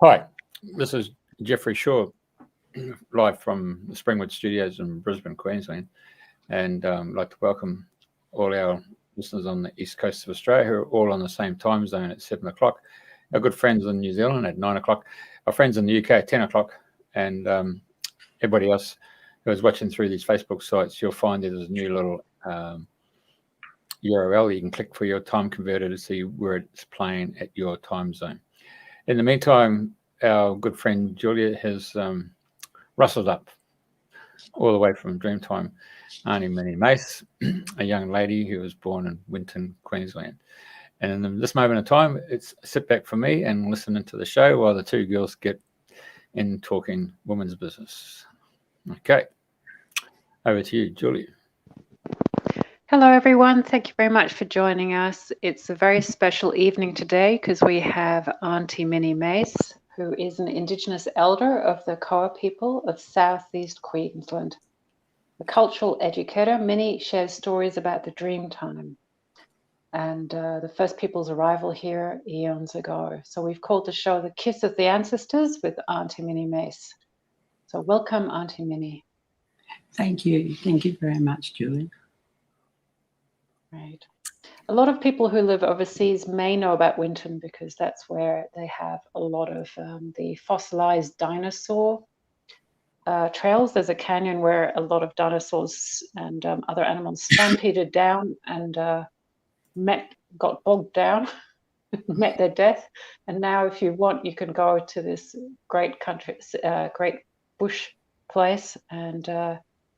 Hi, this is Jeffrey Shaw, live from the Springwood Studios in Brisbane, Queensland, and I'd like to welcome all our listeners on the east coast of Australia who are all on the same time zone at 7 o'clock, our good friends in New Zealand at 9 o'clock, our friends in the UK at 10 o'clock, and everybody else who is watching through these Facebook sites. You'll find there's a new little URL you can click for your time converter to see where it's playing at your time zone. In the meantime, our good friend Julia has rustled up all the way from Dreamtime, Auntie Minnie Mace, a young lady who was born in Winton, Queensland. And in this moment of time, it's sit back for me and listen into the show while the two girls get in talking women's business. Okay, over to you, Julia. Hello, everyone. Thank you very much for joining us. It's a very special evening today because we have Auntie Minnie Mace, who is an Indigenous elder of the Koa people of southeast Queensland. A cultural educator, Minnie shares stories about the Dreamtime and the first people's arrival here eons ago. So we've called the show The Kiss of the Ancestors with Auntie Minnie Mace. So welcome, Auntie Minnie. Thank you. Thank you very much, Julie. Right. A lot of people who live overseas may know about Winton because that's where they have a lot of the fossilized dinosaur trails. There's a canyon where a lot of dinosaurs and other animals stampeded down and got bogged down, met their death. And now if you want, you can go to this great bush place and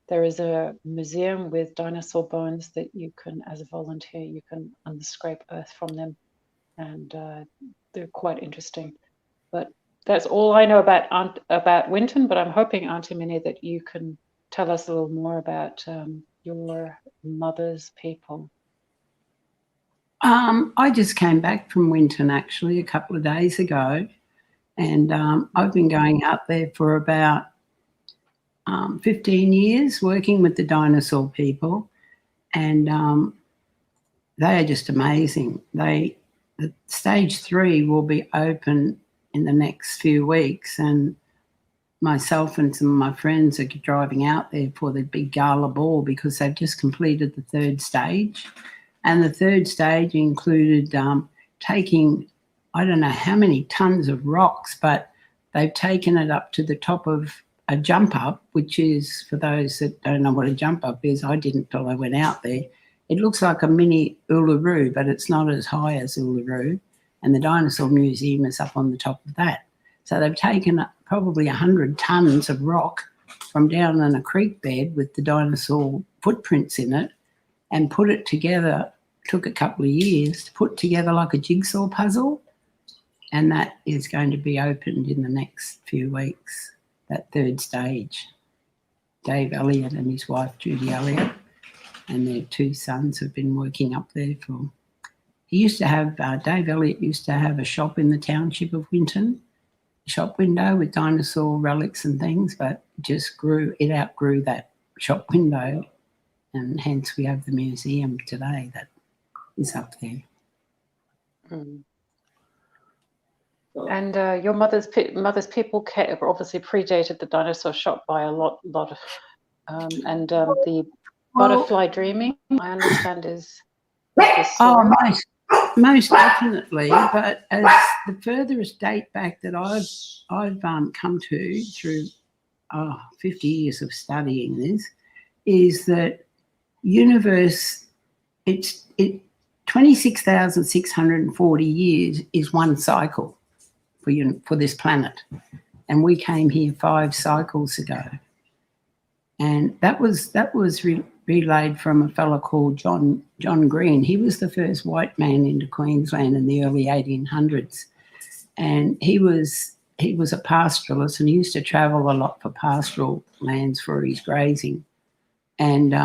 there is a museum with dinosaur bones that you can, as a volunteer, you can unscrape earth from them, and they're quite interesting. But that's all I know about Winton. But I'm hoping, Auntie Minnie, that you can tell us a little more about your mother's people. I just came back from Winton actually a couple of days ago, and I've been going out there for about 15 years working with the dinosaur people, and they are just amazing. The stage 3 will be open in the next few weeks, and myself and some of my friends are driving out there for the big gala ball because they've just completed the 3rd stage, and the 3rd stage included taking, I don't know how many tons of rocks, but they've taken it up to the top of a jump up, which is, for those that don't know what a jump up is, I didn't till I went out there. It looks like a mini Uluru, but it's not as high as Uluru, and the Dinosaur Museum is up on the top of that. So they've taken up probably 100 tons of rock from down in a creek bed with the dinosaur footprints in it and put it together. Took a couple of years to put together like a jigsaw puzzle, and that is going to be opened in the next few weeks. That 3rd stage. Dave Elliott and his wife Judy Elliott and their 2 sons have been working up there for. He used to have Dave Elliott used to have a shop in the township of Winton, a shop window with dinosaur relics and things, but it outgrew that shop window, and hence we have the museum today that is up there. Mm. And your mother's people obviously predated the dinosaur shop by a lot of, and the butterfly dreaming, I understand, is this story. Oh, most definitely. But as the furthest date back that I've come to through 50 years of studying this, is that universe, it's 26,640 years is one cycle for this planet, and we came here 5 cycles ago, and that was relayed from a fellow called John Green. He was the first white man into Queensland in the early 1800s, and he was a pastoralist, and he used to travel a lot for pastoral lands for his grazing, and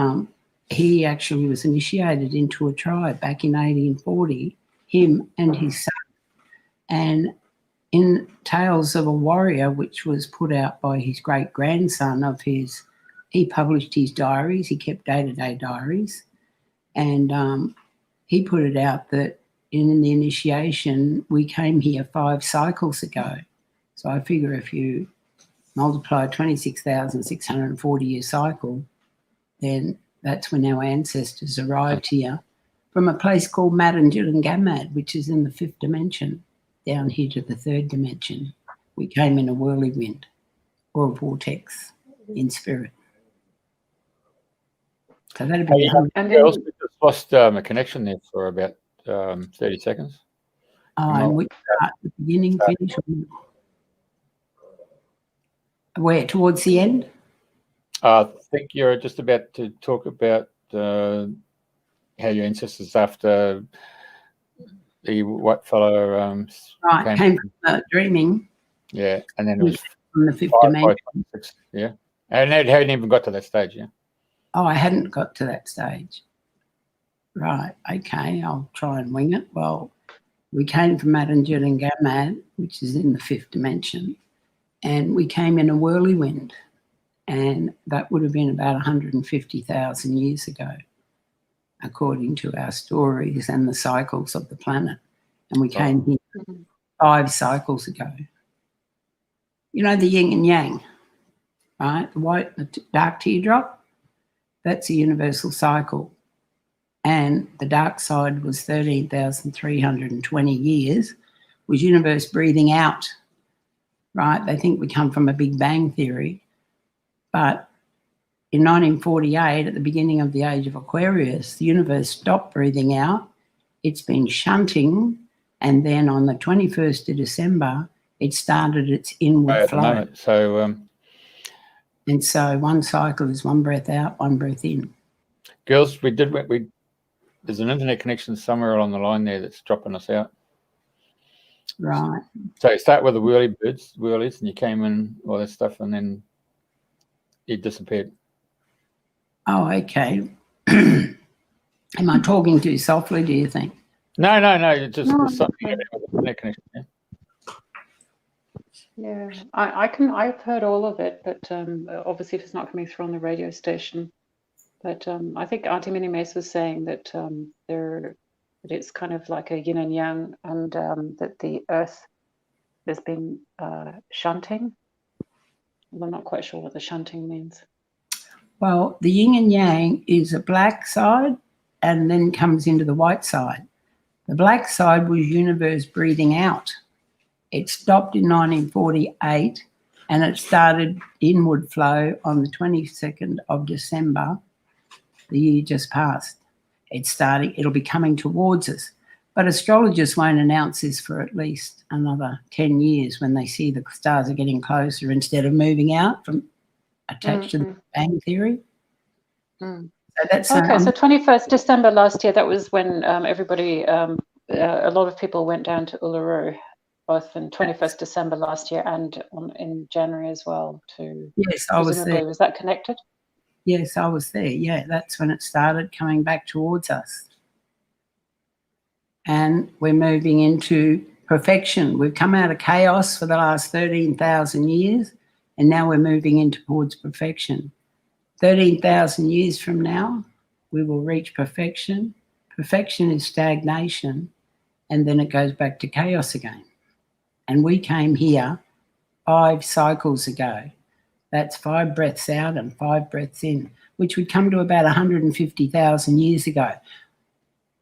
he actually was initiated into a tribe back in 1840, him and his son, and in Tales of a Warrior, which was put out by his great-grandson of his, he published his diaries, he kept day-to-day diaries, and he put it out that in the initiation, we came here 5 cycles ago. So I figure if you multiply a 26,640-year cycle, then that's when our ancestors arrived here from a place called Madanjilungamad, which is in the 5th dimension, down here to the 3rd dimension. We came in a whirlwind or a vortex in spirit. So that'd be... And then we just lost a connection there for about 30 seconds. And we start at the beginning, finish. Where, towards the end? I think you're just about to talk about how your ancestors after the white fellow came from dreaming. Yeah, and then it was from the 5th dimension. Yeah, and it hadn't even got to that stage, yeah. Oh, I hadn't got to that stage. Right, okay, I'll try and wing it. Well, we came from Madanjilungamad, which is in the 5th dimension, and we came in a whirlwind, and that would have been about 150,000 years ago, according to our stories and the cycles of the planet. And we came here 5 cycles ago. You know the yin and yang, right? The white, the dark teardrop, that's a universal cycle. And the dark side was 13,320 years, was universe breathing out, right? They think we come from a Big Bang theory. But in 1948, at the beginning of the age of Aquarius, the universe stopped breathing out. It's been shunting. And then on the 21st of December, it started its inward flow. So, and so one cycle is one breath out, one breath in. Girls, there's an internet connection somewhere along the line there that's dropping us out. Right. So you start with the whirlies, and you came in, all that stuff, and then it disappeared. Oh, okay. Am I talking too softly, do you think? No. It's just something with the internet connection. Yeah. Yeah, I've heard all of it, but obviously if it's not coming through on the radio station. But I think Auntie Minnie Mace was saying that that it's kind of like a yin and yang, and that the Earth has been shunting. Well, I'm not quite sure what the shunting means. Well, the yin and yang is a black side and then comes into the white side. The black side was universe breathing out. It stopped in 1948 and it started inward flow on the 22nd of December. The year just passed. It'll be coming towards us. But astrologers won't announce this for at least another 10 years when they see the stars are getting closer instead of moving out from attached to the Bang Theory. So that's okay. So 21st December last year, that was when everybody, a lot of people went down to Uluru, both in 21st December last year and in January as well. Yes, I was there. Was that connected? Yes, I was there. Yeah, that's when it started coming back towards us. And we're moving into perfection. We've come out of chaos for the last 13,000 years, and now we're moving towards perfection. 13,000 years from now, we will reach perfection. Perfection is stagnation, and then it goes back to chaos again. And we came here 5 cycles ago. That's 5 breaths out and 5 breaths in, which would come to about 150,000 years ago.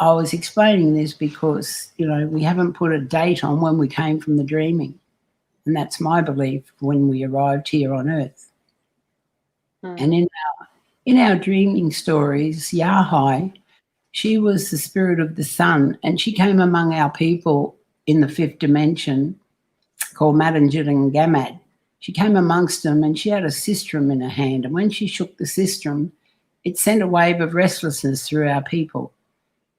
I was explaining this because, we haven't put a date on when we came from the dreaming. And that's my belief when we arrived here on Earth. And in our dreaming stories, Yahai, she was the spirit of the sun, and she came among our people in the 5th dimension called Madanjilungamad. She came amongst them and she had a sistrum in her hand. And when she shook the sistrum, it sent a wave of restlessness through our people.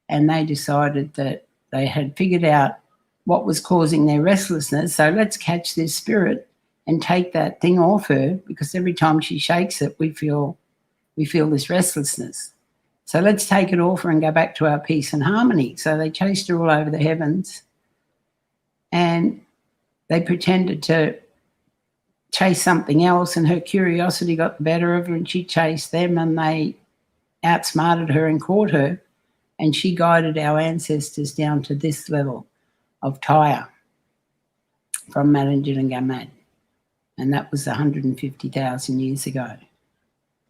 And they decided that they had figured out what was causing their restlessness. So let's catch this spirit and take that thing off her, because every time she shakes it, we feel this restlessness. So let's take it off her and go back to our peace and harmony. So they chased her all over the heavens and they pretended to chase something else, and her curiosity got the better of her and she chased them, and they outsmarted her and caught her, and she guided our ancestors down to this level of Tyre. from Maranjanagamad, and that was 150,000 years ago.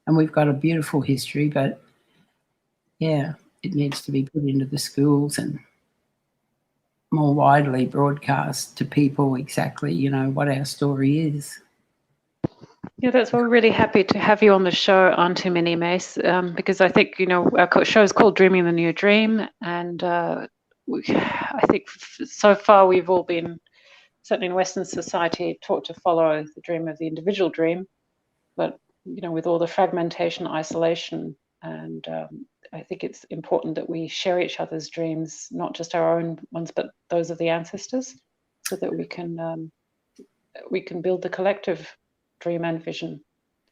And we've got a beautiful history, but yeah, it needs to be put into the schools and more widely broadcast to people exactly, you know, what our story is. Yeah, that's why we're really happy to have you on the show, Auntie Minnie Mace, because I think, you know, our show is called Dreaming the New Dream, and I think so far we've all been, certainly in Western society, taught to follow the dream of the individual dream, but, you know, with all the fragmentation, isolation, and I think it's important that we share each other's dreams, not just our own ones, but those of the ancestors, so that we can build the collective dream and vision.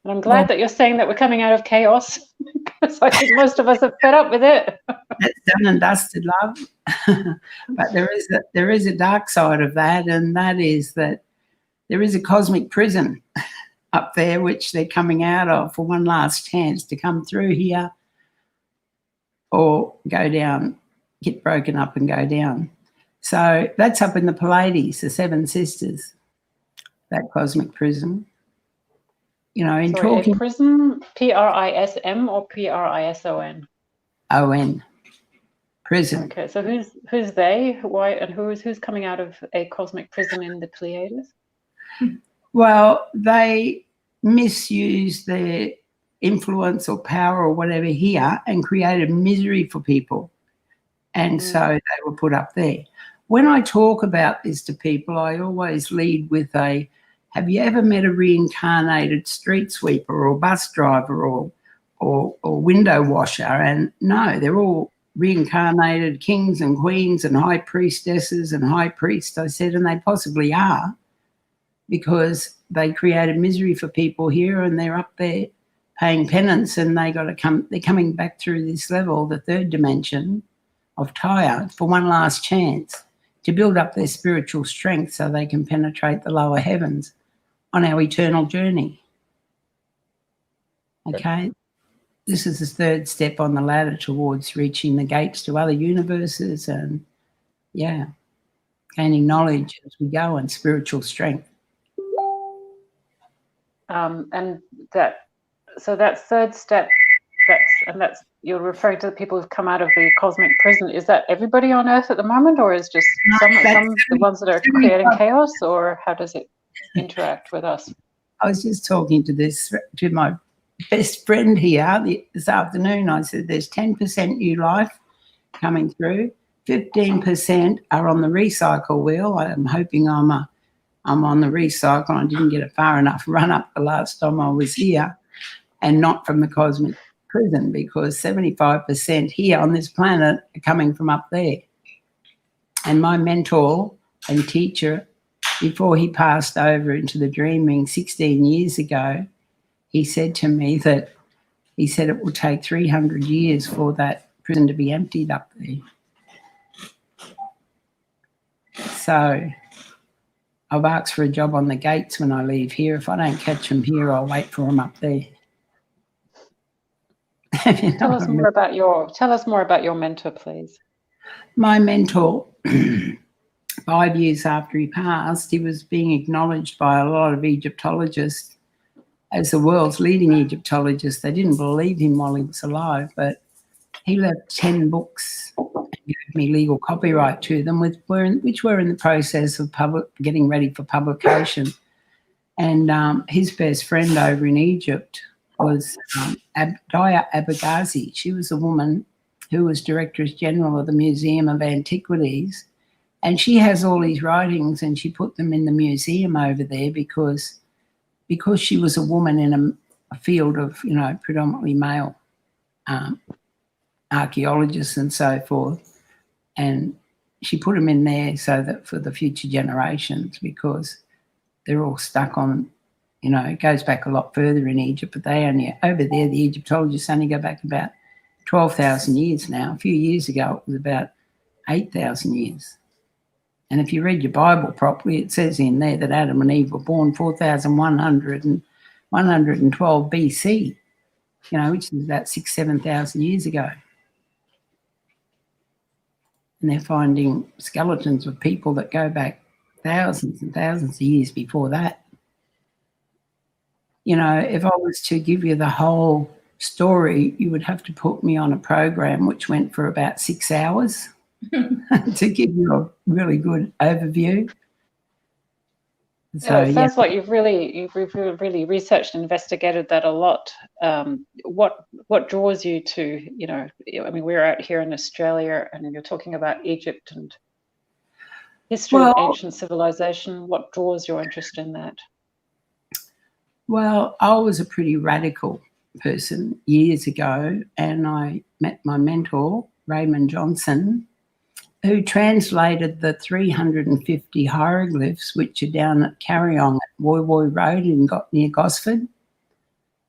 And I'm glad that you're saying that we're coming out of chaos, because I think most of us are fed up with it. That's done and dusted, love. But there is a dark side of that, and that is that there is a cosmic prison up there which they're coming out of for one last chance to come through here or go down, get broken up and go down. So that's up in the Pleiades, the Seven Sisters, that cosmic prison. You know, in talking... A prison, P-R-I-S-M or P-R-I-S-O-N? O-N. Prison. Okay, so who's they? Why, and who's coming out of a cosmic prison in the Pleiades? Well, they misuse their influence or power or whatever here and created misery for people. And so they were put up there. When I talk about this to people, I always lead with have you ever met a reincarnated street sweeper or bus driver or window washer? And no, they're all reincarnated kings and queens and high priestesses and high priests, I said, and they possibly are, because they created misery for people here and they're up there paying penance, and they're coming back through this level, the third dimension of Taya, for one last chance to build up their spiritual strength so they can penetrate the lower heavens on our eternal journey. Okay? This is the third step on the ladder towards reaching the gates to other universes and, yeah, gaining knowledge as we go and spiritual strength. And that third step, that's you're referring to the people who've come out of the cosmic prison. Is that everybody on Earth at the moment, or is just some the ones that are creating chaos, or how does it interact with us? I was just talking to my best friend here this afternoon. I said there's 10% new life coming through, 15% are on the recycle wheel. I'm hoping I'm on the recycle. I didn't get a far enough run up the last time I was here, and not from the cosmic prison, because 75% here on this planet are coming from up there. And my mentor and teacher, before he passed over into the dreaming 16 years ago, he said to me that it will take 300 years for that prison to be emptied up there. So I've asked for a job on the gates when I leave here. If I don't catch them here, I'll wait for them up there. Tell us more about your mentor, please. My mentor, 5 years after he passed, he was being acknowledged by a lot of Egyptologists as the world's leading Egyptologist. They didn't believe him while he was alive, but he left 10 books and gave me legal copyright to them, which were in the process of getting ready for publication. And his best friend over in Egypt was Daya Abagazi. She was a woman who was Directress General of the Museum of Antiquities, and she has all these writings, and she put them in the museum over there because she was a woman in a field of, you know, predominantly male archaeologists and so forth, and she put them in there so that for the future generations, because they're all stuck on, you know, it goes back a lot further in Egypt, but they only, over there, the Egyptologists only go back about 12,000 years now. A few years ago, it was about 8,000 years. And if you read your Bible properly, it says in there that Adam and Eve were born 4,112 BC, you know, which is about 7,000 years ago. And they're finding skeletons of people that go back thousands and thousands of years before that. You know, if I was to give you the whole story, you would have to put me on a program which went for about 6 hours to give you a really good overview. So, it sounds like you've really researched and investigated that a lot. What draws you to, you know, I mean, we're out here in Australia and you're talking about Egypt and history of ancient civilization. What draws your interest in that? Well, I was a pretty radical person years ago, and I met my mentor, Raymond Johnson, who translated the 350 hieroglyphs, which are down at Carryong at Woy Woy Road near Gosford.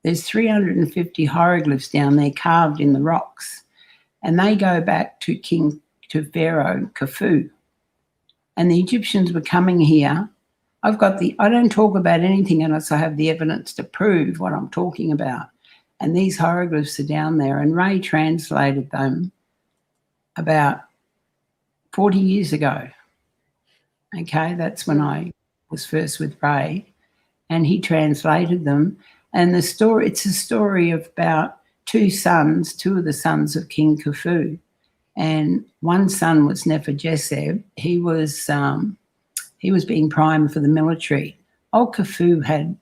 There's 350 hieroglyphs down there carved in the rocks, and they go back to Pharaoh Khufu. And the Egyptians were coming here. I don't talk about anything unless I have the evidence to prove what I'm talking about. And these hieroglyphs are down there, and Ray translated them about 40 years ago. Okay, that's when I was first with Ray, and he translated them. And it's a story of about two of the sons of King Khufu. And one son was Neferjeseb. He was being primed for the military. Old Khufu had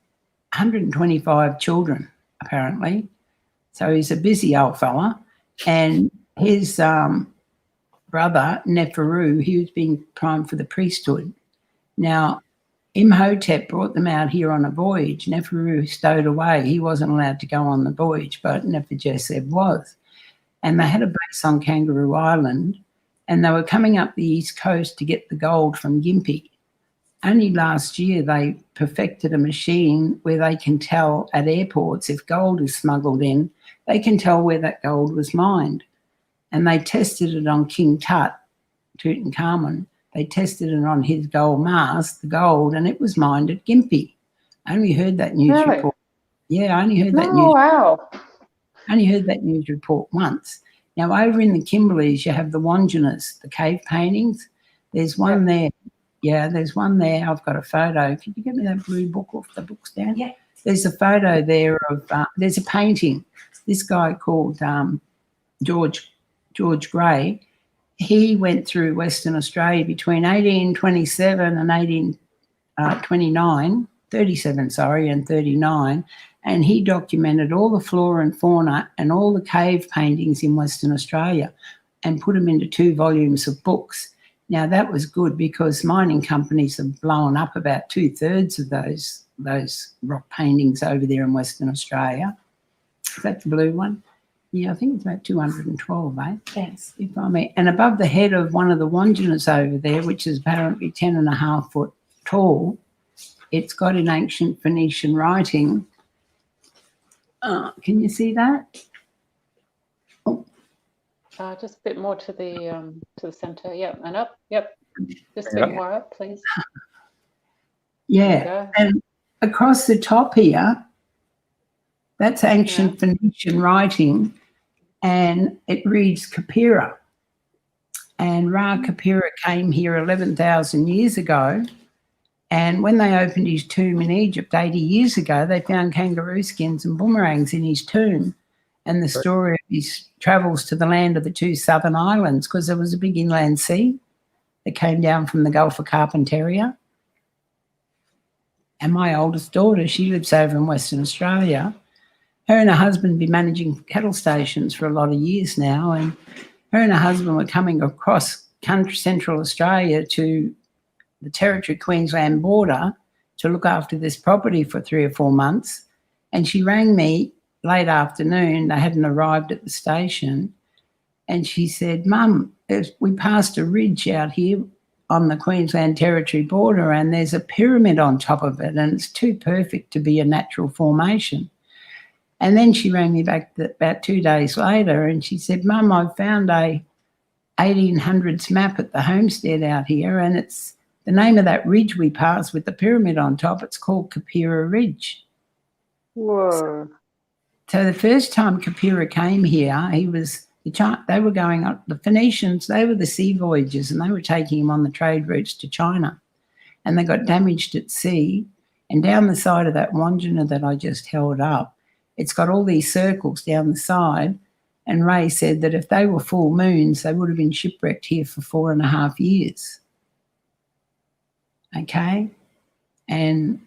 125 children, apparently. So he's a busy old fella. And his brother, Neferu, he was being primed for the priesthood. Now, Imhotep brought them out here on a voyage. Neferu stowed away. He wasn't allowed to go on the voyage, but Neferjeseb was. And they had a base on Kangaroo Island, and they were coming up the east coast to get the gold from Gympie. Only last year they perfected a machine where they can tell at airports if gold is smuggled in, they can tell where that gold was mined. And they tested it on King Tut, Tutankhamun. They tested it on his gold mask, the gold, and it was mined at Gympie. I only heard that news report. Yeah, I only heard that news. Wow. I only heard that news report once. Now, over in the Kimberleys, you have the Wanginas, the cave paintings. There's one there. Yeah, there's one there. I've got a photo. Could you get me that blue book off the books down? Yeah. There's a photo there of, there's a painting. This guy called George Gray, he went through Western Australia between 1827 and 1839, 37, sorry, and 39, and he documented all the flora and fauna and all the cave paintings in Western Australia and put them into 2 volumes of books. Now, that was good because mining companies have blown up about 2/3 of those rock paintings over there in Western Australia. Is that the blue one? Yeah, I think it's about 212, eh? Yes. If I may. And above the head of one of the Wanginas over there, which is apparently 10.5 foot tall, it's got in ancient Phoenician writing. Can you see that? Oh. Just a bit more to the centre. Yep, and up. Yep. Just a bit more up, please. Yeah. And across the top here, that's ancient Phoenician writing, and it reads Khepera. And Ra Khepera came here 11,000 years ago, and when they opened his tomb in Egypt 80 years ago, they found kangaroo skins and boomerangs in his tomb, and the story of his travels to the land of the 2 southern islands, because there was a big inland sea that came down from the Gulf of Carpentaria. And my oldest daughter, she lives over in Western Australia. Her and her husband have been managing cattle stations for a lot of years now, and her and her husband were coming across central Australia to the Territory Queensland border to look after this property for 3 or 4 months. And she rang me late afternoon. They hadn't arrived at the station. And she said, "Mum, we passed a ridge out here on the Queensland Territory border, and there's a pyramid on top of it, and it's too perfect to be a natural formation." And then she rang me back about 2 days later, and she said, "Mum, I found a 1800s map at the homestead out here, and it's the name of that ridge we passed with the pyramid on top. It's called Khepera Ridge." Whoa. So the first time Khepera came here, they were going up, the Phoenicians, they were the sea voyagers, and they were taking him on the trade routes to China. and they got damaged at sea. And down the side of that Wandjina that I just held up, it's got all these circles down the side. And Ray said that if they were full moons, they would have been shipwrecked here for 4.5 years. Okay? And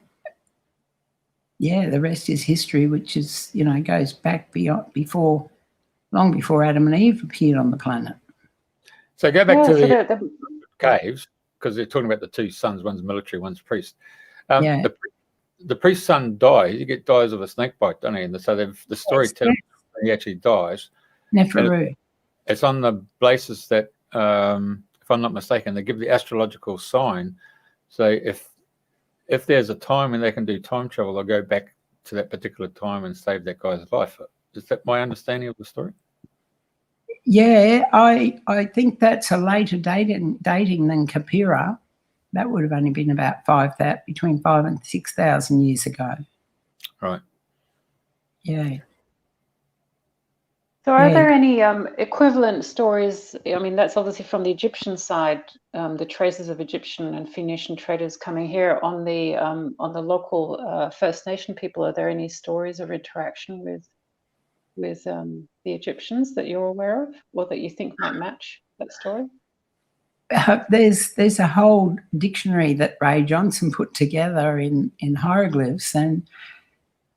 yeah, the rest is history, which is, you know, goes back long before Adam and Eve appeared on the planet. So go back to the caves, because they're talking about the two sons, one's military, one's priest. The priest's son dies. He dies of a snake bite, don't he? And so the story tells he actually dies. Neferu. It's on the basis that, if I'm not mistaken, they give the astrological sign. So if there's a time when they can do time travel, they'll go back to that particular time and save that guy's life. Is that my understanding of the story? Yeah, I think that's a later dating than Kapira. That would have only been about between 5,000 and 6,000 years ago. Right. Yeah. So are there any equivalent stories? I mean, that's obviously from the Egyptian side, the traces of Egyptian and Phoenician traders coming here. On the local First Nation people, are there any stories of interaction with the Egyptians that you're aware of, or that you think might match that story? There's a whole dictionary that Ray Johnson put together in hieroglyphs, and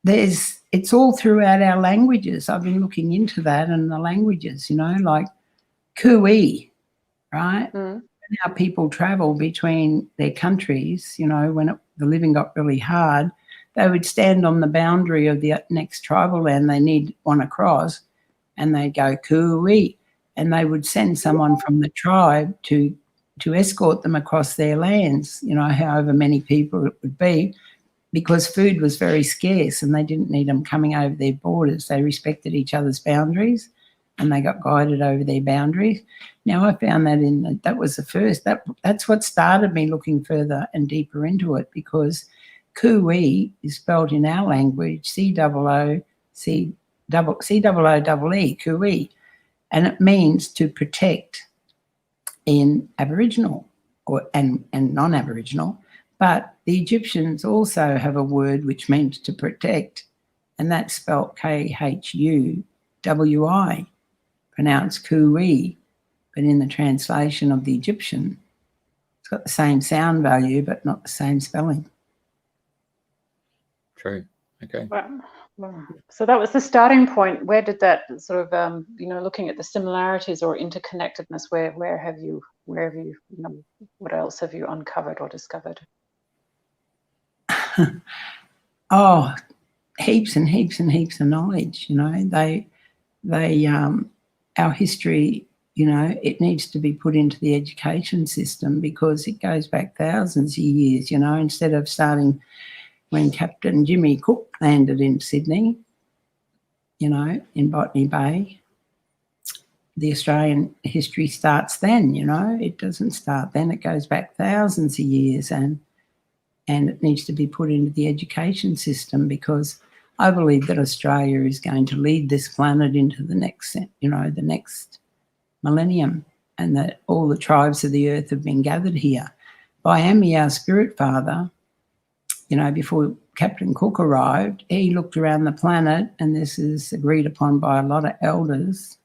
it's all throughout our languages. I've been looking into that and the languages, you know, like Kui, right? Mm. How people travel between their countries, you know, when the living got really hard, they would stand on the boundary of the next tribal land they want to cross, and they'd go Kui, and they would send someone from the tribe to escort them across their lands, you know, however many people it would be, because food was very scarce and they didn't need them coming over their borders. They respected each other's boundaries and they got guided over their boundaries. Now, I found that was the first. That's what started me looking further and deeper into it, because Kui is spelled in our language C-O-O-C-O-O-E-E, Kui, and it means to protect in Aboriginal and non-Aboriginal. But the Egyptians also have a word which means to protect, and that's spelled Khuwi, pronounced Kui, but in the translation of the Egyptian, it's got the same sound value but not the same spelling. True. Okay. Wow. So that was the starting point. Where did that sort of, looking at the similarities or interconnectedness, where have you, what else have you uncovered or discovered? Oh, heaps and heaps and heaps of knowledge. You know, our history, you know, it needs to be put into the education system because it goes back thousands of years. You know, instead of starting when Captain Jimmy Cook landed in Sydney, you know, in Botany Bay, the Australian history starts then. You know, it doesn't start then; it goes back thousands of years, and it needs to be put into the education system, because I believe that Australia is going to lead this planet into the next, the next millennium, and that all the tribes of the earth have been gathered here. Bayami, our spirit father, you know, before Captain Cook arrived, he looked around the planet, and this is agreed upon by a lot of elders,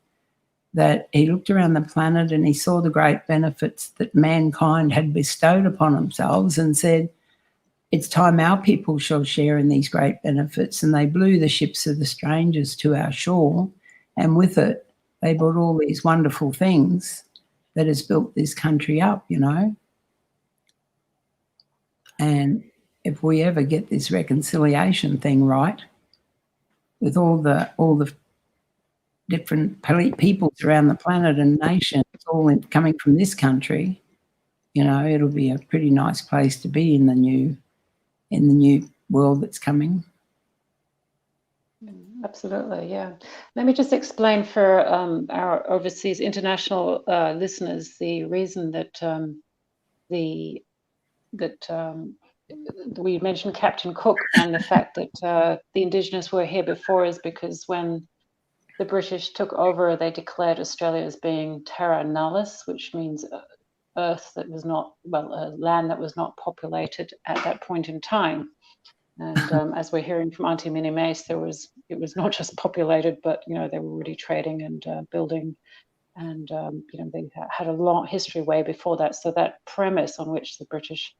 that he looked around the planet and he saw the great benefits that mankind had bestowed upon themselves and said, it's time our people shall share in these great benefits. And they blew the ships of the strangers to our shore, and with it, they brought all these wonderful things that has built this country up, you know. And if we ever get this reconciliation thing right, with all the different peoples around the planet and nations all coming from this country, you know, it'll be a pretty nice place to be in the new world that's coming. Absolutely, yeah. Let me just explain for our overseas international listeners the reason that we mentioned Captain Cook, and the fact that the Indigenous were here before is because when the British took over, they declared Australia as being terra nullius, which means earth that was not, land that was not populated at that point in time. And as we're hearing from Auntie Minnie Mace, it was not just populated, but they were already trading and building, and they had a long history way before that. So that premise on which the British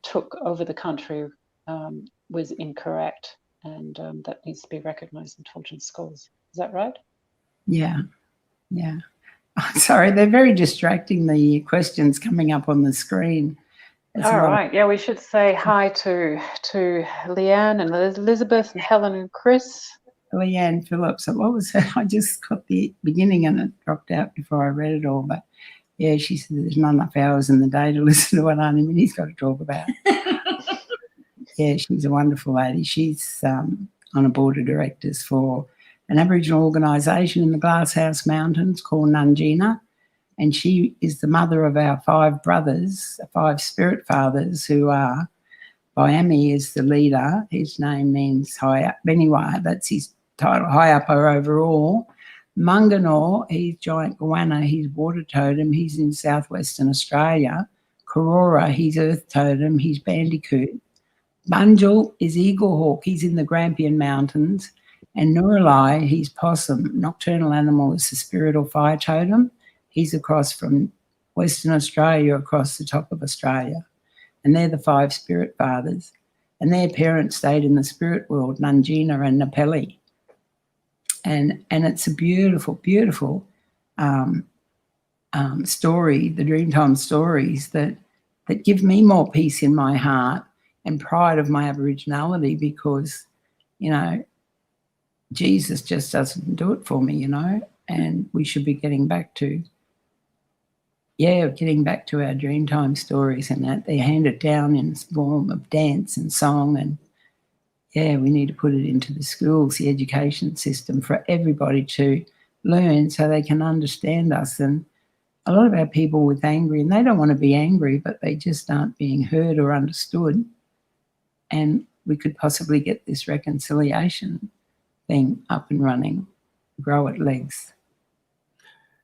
took over the country was incorrect, and that needs to be recognised in children's schools. Is that right? Yeah. Sorry, they're very distracting, the questions coming up on the screen. All right. Yeah, we should say hi to Leanne and Elizabeth and Helen and Chris. Leanne Phillips. What was her? I just got the beginning and it dropped out before I read it all. But yeah, she said there's not enough hours in the day to listen to what Auntie Minnie's got to talk about. Yeah, she's a wonderful lady. She's on a board of directors for an Aboriginal organisation in the Glasshouse Mountains called Nungina. And she is the mother of our 5 brothers, 5 spirit fathers, who are, Biami is the leader. His name means high up. Anyway, that's his title, high up or overall. Munganor, he's giant goanna, he's water totem, he's in southwestern Australia. Korora, he's earth totem, he's bandicoot. Bunjil is eaglehawk, he's in the Grampian Mountains. And Nurulai, he's possum. Nocturnal animal is the spirit or fire totem. He's across from Western Australia, across the top of Australia. And they're the 5 spirit fathers. And their parents stayed in the spirit world, Nungina and Napeli. And it's a beautiful, beautiful story, the Dreamtime stories that give me more peace in my heart and pride of my Aboriginality, because, Jesus just doesn't do it for me, and we should be getting back to our Dreamtime stories, and that they're handed down in the form of dance and song, and we need to put it into the schools, the education system, for everybody to learn so they can understand us. And a lot of our people with angry, and they don't want to be angry, but they just aren't being heard or understood, and we could possibly get this reconciliation thing up and running, grow at legs.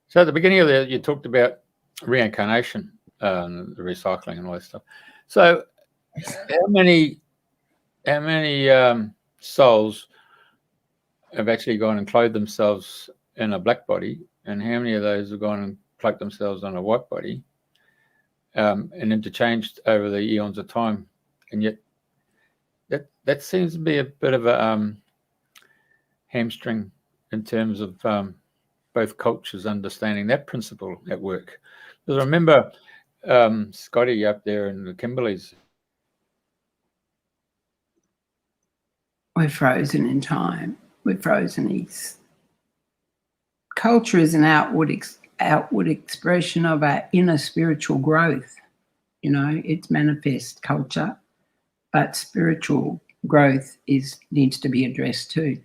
So at the beginning of you talked about reincarnation, the recycling and all that stuff. So how many souls have actually gone and clothed themselves in a black body, and how many of those have gone and cloaked themselves on a white body, and interchanged over the eons of time? And yet that seems to be a bit of a hamstring in terms of both cultures understanding that principle at work. Because I remember Scotty up there in the Kimberleys. We're frozen in time. We're frozen. Culture is an outward expression of our inner spiritual growth. It's manifest culture, but spiritual growth needs to be addressed too.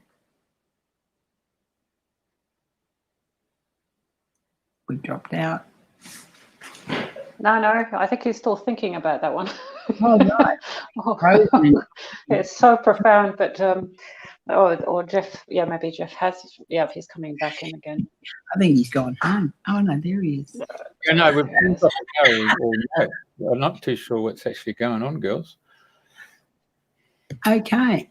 We've dropped out. No, I think he's still thinking about that one. Oh, right. It's so profound, but or Jeff, maybe Jeff has, if he's coming back in again. I think he's gone home. Oh no, there he is. I'm not too sure what's actually going on, girls. Okay.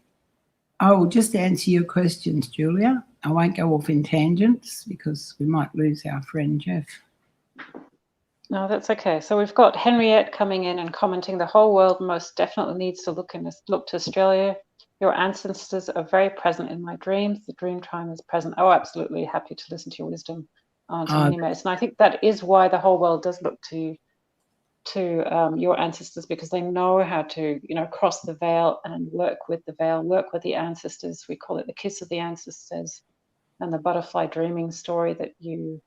I will just answer your questions, Julia. I won't go off in tangents because we might lose our friend Jeff. No, that's okay. So we've got Henriette coming in and commenting, the whole world most definitely needs to look to Australia. Your ancestors are very present in my dreams. The dream time is present. Oh, absolutely. Happy to listen to your wisdom, Auntie Minnie Mace. And I think that is why the whole world does look to your ancestors, because they know how to, cross the veil and work with the veil, work with the ancestors. We call it the kiss of the ancestors, and the butterfly dreaming story that you've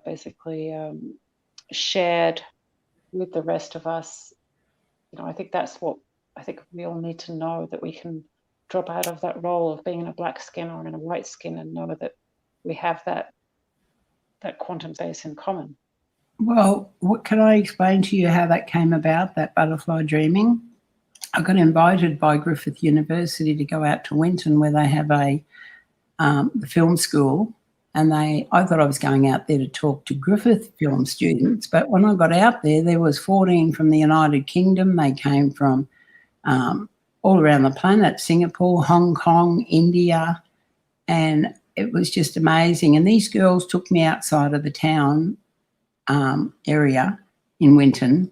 basically shared with the rest of us. I think that's what I think we all need to know, that we can drop out of that role of being in a black skin or in a white skin and know that we have that quantum space in common. Well, can I explain to you how that came about, that butterfly dreaming? I got invited by Griffith University to go out to Winton, where they have the film school, And I thought I was going out there to talk to Griffith film students, but when I got out there was 14 from the United Kingdom. They came from all around the planet, Singapore, Hong Kong, India, and it was just amazing. And these girls took me outside of the town area in Winton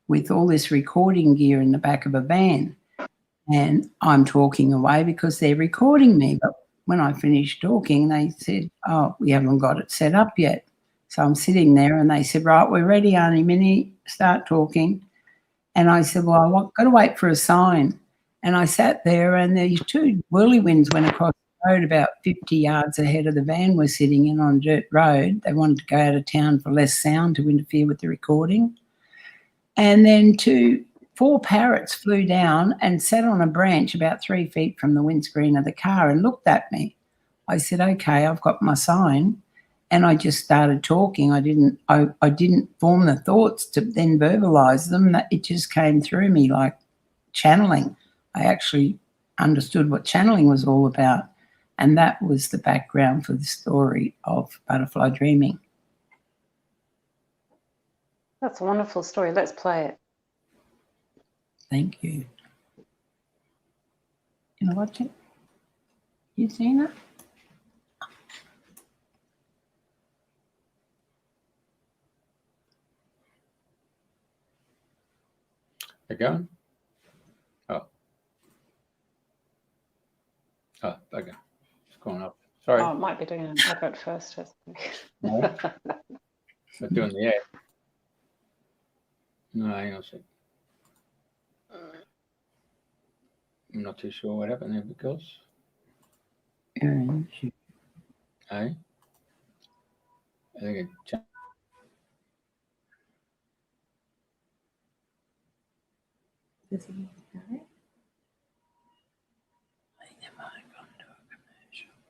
with all this recording gear in the back of a van. And I'm talking away because they're recording me. But when I finished talking, they said, oh, we haven't got it set up yet. So I'm sitting there and they said, right, we're ready, Auntie Minnie, start talking. And I said, well, I've got to wait for a sign. And I sat there and these two whirlywinds went across the road about 50 yards ahead of the van we're sitting in on a dirt road. They wanted to go out of town for less sound to interfere with the recording. And then 4 parrots flew down and sat on a branch about 3 feet from the windscreen of the car and looked at me. I said, okay, I've got my sign. And I just started talking. I didn't form the thoughts to then verbalise them. That it just came through me like channeling. I actually understood what channeling was all about. And that was the background for the story of Butterfly Dreaming. That's a wonderful story. Let's play it. Thank you. Can I watch it? You seen it? They're going? Oh. Oh, okay. It's going up. Sorry. Oh, it might be doing an advert first. No. Not doing the ad. No, hang on a sec. I'm not too sure what happened there because. Hey? I think it changed.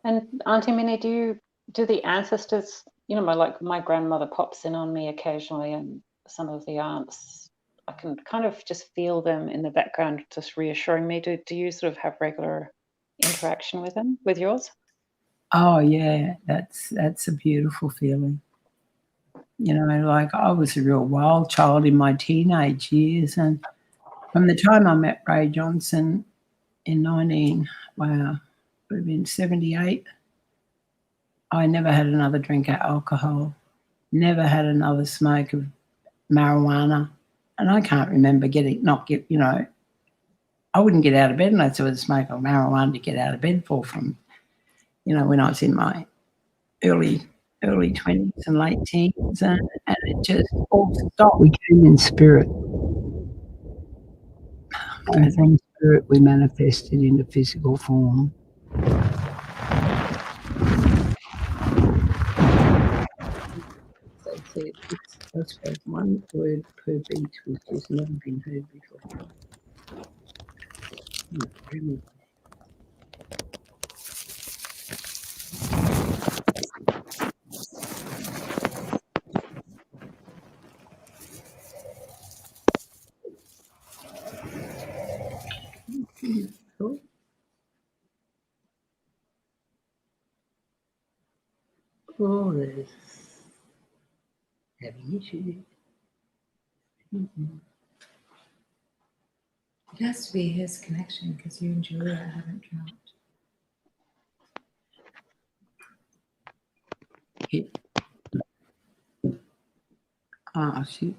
And Auntie Minnie, do the ancestors, you know, my grandmother pops in on me occasionally, and some of the aunts, I can kind of just feel them in the background just reassuring me. Do you sort of have regular interaction with them, with yours? Oh yeah, that's a beautiful feeling. You know, like I was a real wild child in my teenage years, and from the time I met Ray Johnson in 78, I never had another drink of alcohol, never had another smoke of marijuana, and I can't remember I wouldn't get out of bed unless I was smoking marijuana to get out of bed for from, when I was in my early 20s and late teens, and it just all stopped. We came in spirit. And from spirit we manifested into physical form. That's one word per beat, which has never been heard before. Cool. Oh, there's having issues. It has to be his connection because you and Julia haven't dropped.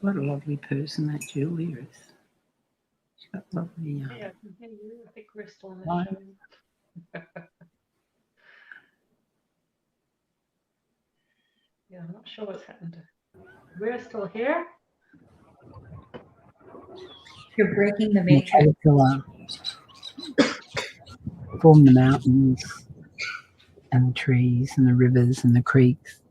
What a lovely person that Julia is. She's got lovely. Yeah, I can hear you. I think we're still on the show. Yeah, I'm not sure what's happened. We're still here. You're breaking the matrix. Form the mountains and the trees and the rivers and the creeks.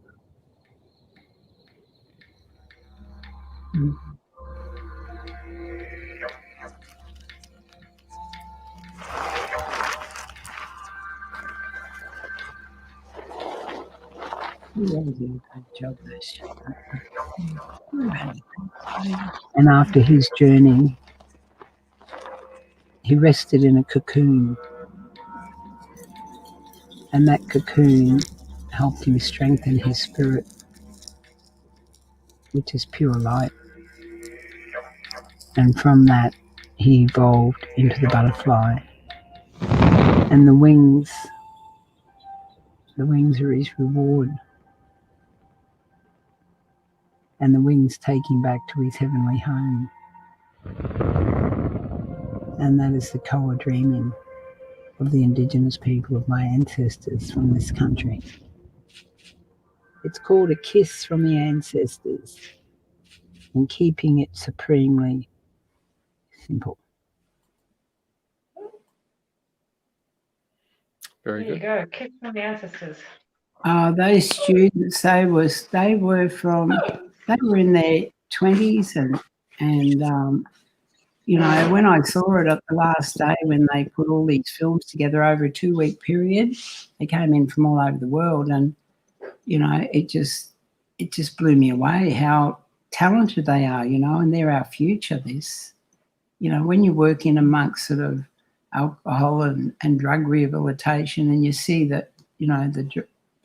And after his journey, he rested in a cocoon. And that cocoon helped him strengthen his spirit, which is pure light. And from that, he evolved into the butterfly. And the wings are his reward. And the wings take him back to his heavenly home. And that is the Koa dreaming of the Indigenous people, of my ancestors from this country. It's called a kiss from the ancestors, and keeping it supremely simple. Very There you good. go. Kiss from the ancestors. Those students, they were in their 20s and you know, when I saw it at the last day when they put all these films together over a 2-week period, they came in from all over the world, and you know, it just blew me away how talented they are, you know, and they're our future. This, you know, when you work in amongst sort of alcohol and drug rehabilitation, and you see that, you know, the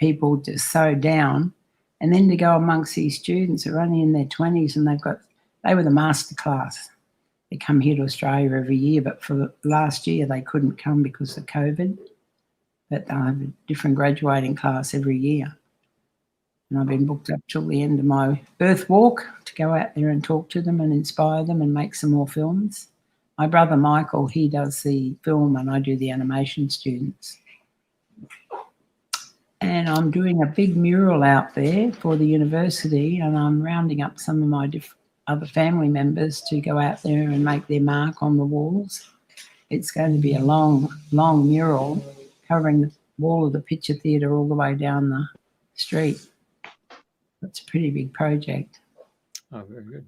people just so down, and then to go amongst these students who are only in their 20s and they were the master class. They come here to Australia every year, but for last year they couldn't come because of COVID. But they'll have a different graduating class every year. And I've been booked up till the end of my Earth Walk to go out there and talk to them and inspire them and make some more films. My brother Michael, he does the film and I do the animation students. And I'm doing a big mural out there for the university, and I'm rounding up some of my other family members to go out there and make their mark on the walls. It's going to be a long, long mural covering the wall of the picture theatre all the way down the street. It's a pretty big project. Oh, very good.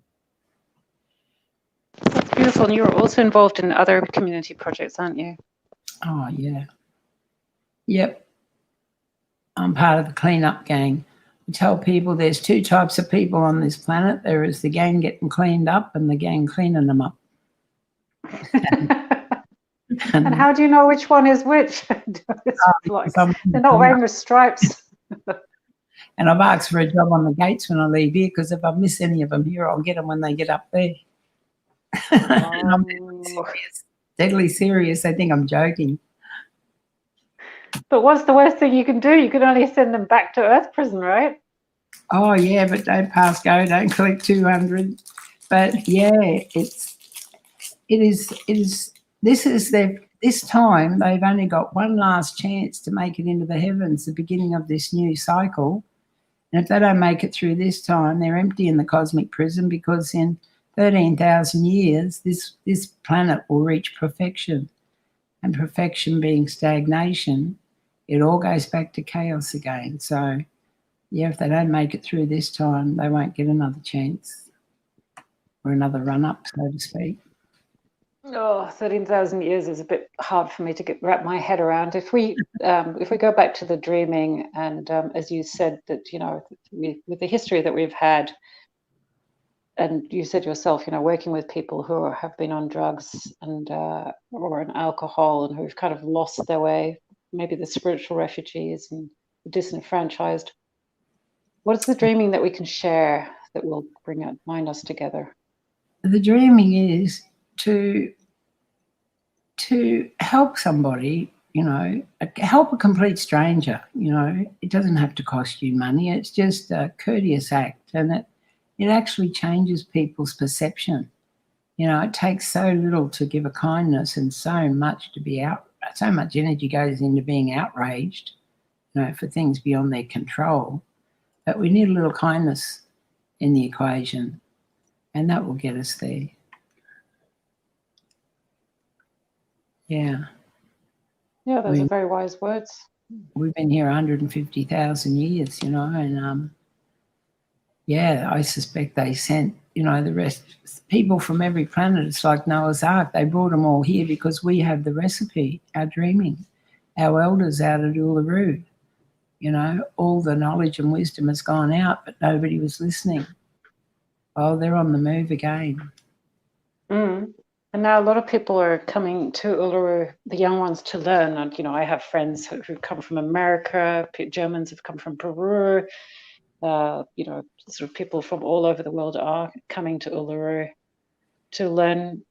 That's beautiful. And you're also involved in other community projects, aren't you? Oh, yeah. Yep. I'm part of the clean-up gang. We tell people there's 2 types of people on this planet. There is the gang getting cleaned up and the gang cleaning them up. And how do you know which one is which? Like, they're not wearing the stripes. And I've asked for a job on the gates when I leave here, because if I miss any of them here, I'll get them when they get up there. And I'm deadly serious. They think I'm joking. But what's the worst thing you can do? You can only send them back to Earth prison, right? Oh, yeah, but don't pass go, don't collect 200. But, yeah, this time they've only got one last chance to make it into the heavens, the beginning of this new cycle. And if they don't make it through this time, they're empty in the cosmic prison, because in 13,000 years, this planet will reach perfection. And perfection being stagnation, it all goes back to chaos again. So, yeah, if they don't make it through this time, they won't get another chance or another run-up, so to speak. Oh, 13,000 years is a bit hard for me to wrap my head around. If we go back to the dreaming, and as you said, that, you know, with the history that we've had, and you said yourself, you know, working with people who have been on drugs and or on alcohol, and who've kind of lost their way, maybe the spiritual refugees and the disenfranchised. What is the dreaming that we can share that will bind us together? The dreaming is to help somebody, you know, help a complete stranger. You know, it doesn't have to cost you money. It's just a courteous act, and it actually changes people's perception. You know, it takes so little to give a kindness, and so much so much energy goes into being outraged, you know, for things beyond their control. But we need a little kindness in the equation, and that will get us there. Yeah. Yeah, those are very wise words. We've been here 150,000 years, you know, and yeah, I suspect they sent, you know, the rest, people from every planet. It's like Noah's Ark. They brought them all here because we have the recipe, our dreaming. Our elders out at Uluru, you know, all the knowledge and wisdom has gone out, but nobody was listening. Oh, they're on the move again. Mm. And now a lot of people are coming to Uluru, the young ones, to learn. And, you know, I have friends who've come from America, Germans have come from Peru, you know, sort of people from all over the world are coming to Uluru to learn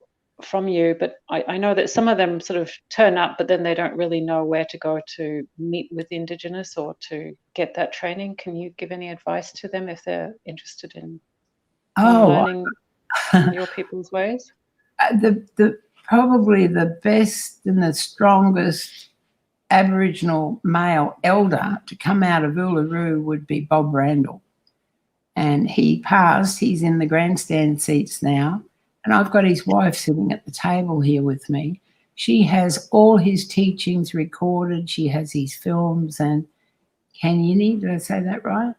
from you. But I know that some of them sort of turn up, but then they don't really know where to go to meet with Indigenous or to get that training. Can you give any advice to them if they're interested in learning your people's ways? Probably the best and the strongest Aboriginal male elder to come out of Uluru would be Bob Randall. And he passed, he's in the grandstand seats now, and I've got his wife sitting at the table here with me. She has all his teachings recorded. She has his films and Kanyini, did I say that right?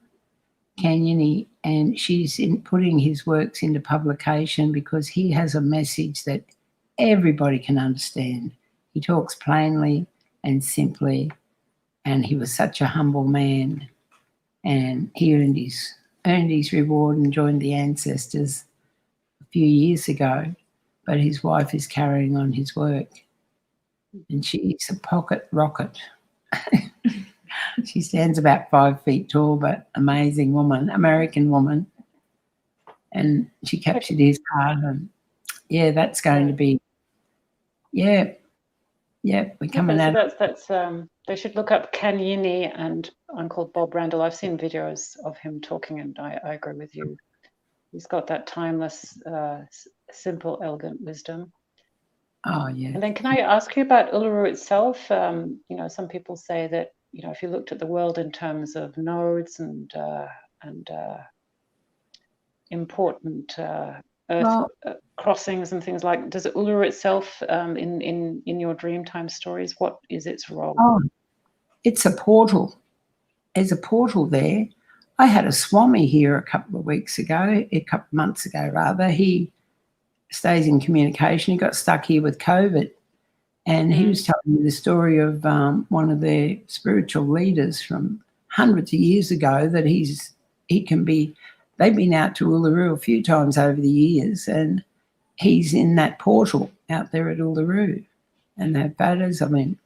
Kanyini, and she's putting his works into publication because he has a message that everybody can understand. He talks plainly and simply, and he was such a humble man, and he earned his reward and joined the ancestors a few years ago, but his wife is carrying on his work, and she's a pocket rocket. She stands about 5 feet tall, but amazing woman, American woman. And she captured his heart. And yeah, that's going to be, we're coming so out. That's they should look up Kanyini and Uncle Bob Randall. I've seen videos of him talking, and I agree with you. He's got that timeless, simple, elegant wisdom. Oh, yeah. And then can I ask you about Uluru itself? You know, some people say that, you know, if you looked at the world in terms of nodes and important earth crossings and things like, does Uluru itself, in your Dreamtime stories, what is its role? Oh, it's a portal. There's a portal there. I had a Swami here a couple of months ago rather. He stays in communication. He got stuck here with COVID. And he was telling me the story of one of their spiritual leaders from hundreds of years ago that they've been out to Uluru a few times over the years, and he's in that portal out there at Uluru. And they have photos of him.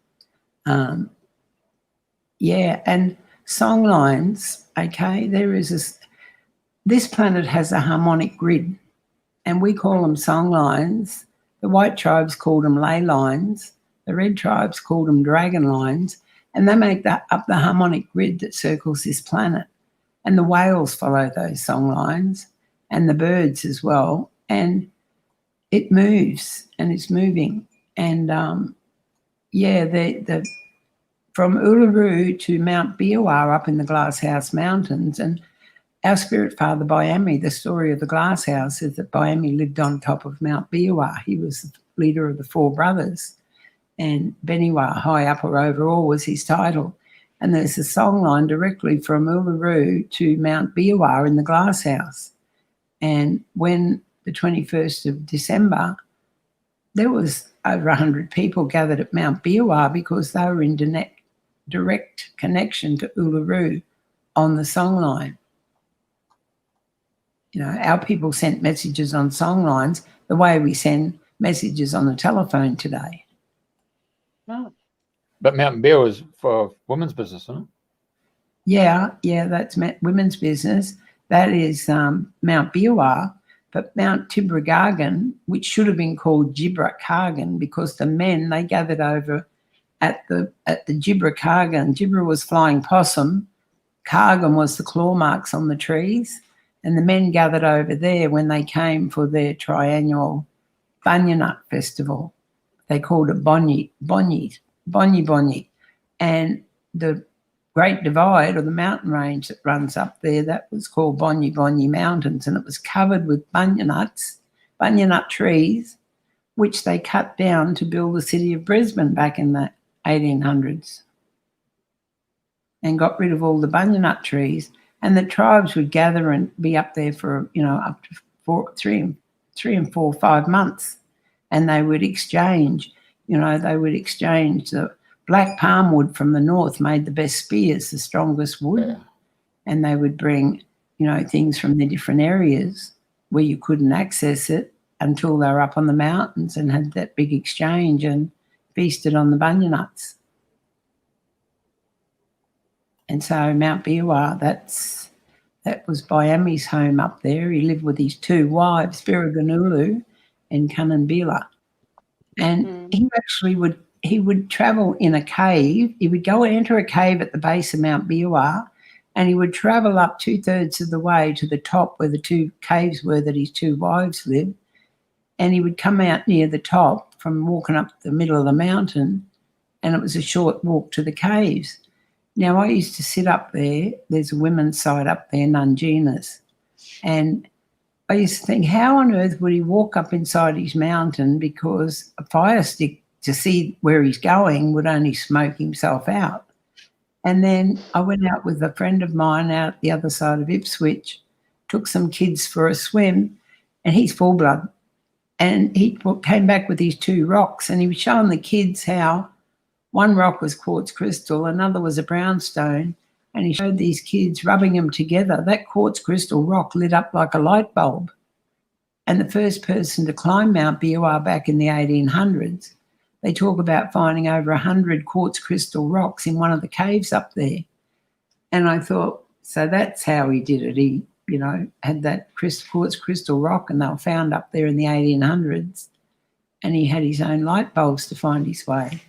And songlines, okay, this planet has a harmonic grid, and we call them songlines. The white tribes called them ley lines. The red tribes called them dragon lines. And they make up the harmonic grid that circles this planet. And the whales follow those song lines, and the birds as well. And it moves, and it's moving. And, from Uluru to Mount Biawar up in the Glasshouse Mountains, and our spirit father, Byami, the story of the glass house is that Byami lived on top of Mount Biawar. He was the leader of the four brothers, and Beniwa, high upper over all, was his title. And there's a song line directly from Uluru to Mount Biawar in the glass house. And when the 21st of December, there was over 100 people gathered at Mount Biawar because they were in direct connection to Uluru on the song line. You know, our people sent messages on song lines the way we send messages on the telephone today. Oh. But Mountain Bear was for women's business, isn't it? Yeah, that's women's business. That is Mount Biawar. But Mount Tibragargan, which should have been called Gibrakargan, because the men, they gathered over at the Gibrakargan. Gibra was flying possum. Kargan was the claw marks on the trees. And the men gathered over there when they came for their triannual Bunyinut festival. They called it Bonyi. And the Great Divide, or the mountain range that runs up there, that was called Bonyi Mountains, and it was covered with bunyinut trees, which they cut down to build the city of Brisbane back in the 1800s, and got rid of all the bunyinut trees. And the tribes would gather and be up there for, up to 3 and 4, 5 months, and they would exchange. The black palm wood from the north made the best spears, the strongest wood, and they would bring, things from the different areas where you couldn't access it, until they were up on the mountains and had that big exchange and feasted on the bunya nuts. And so Mount Biwa, that was Biami's home up there. He lived with his two wives, Biraganulu and Kananbila. And he would travel in a cave. He would go enter a cave at the base of Mount Biwa, and he would travel up 2/3 of the way to the top where the two caves were that his two wives lived. And he would come out near the top from walking up the middle of the mountain, and it was a short walk to the caves. Now, I used to sit up there. There's a women's side up there, Indigenous. And I used to think, how on earth would he walk up inside his mountain, because a fire stick to see where he's going would only smoke himself out. And then I went out with a friend of mine out the other side of Ipswich, took some kids for a swim, and he's full blood. And he came back with these two rocks, and he was showing the kids how one rock was quartz crystal, another was a brownstone, and he showed these kids rubbing them together. That quartz crystal rock lit up like a light bulb. And the first person to climb Mount Biwa back in the 1800s, they talk about finding over 100 quartz crystal rocks in one of the caves up there. And I thought, so that's how he did it. He, had that quartz crystal rock, and they were found up there in the 1800s. And he had his own light bulbs to find his way.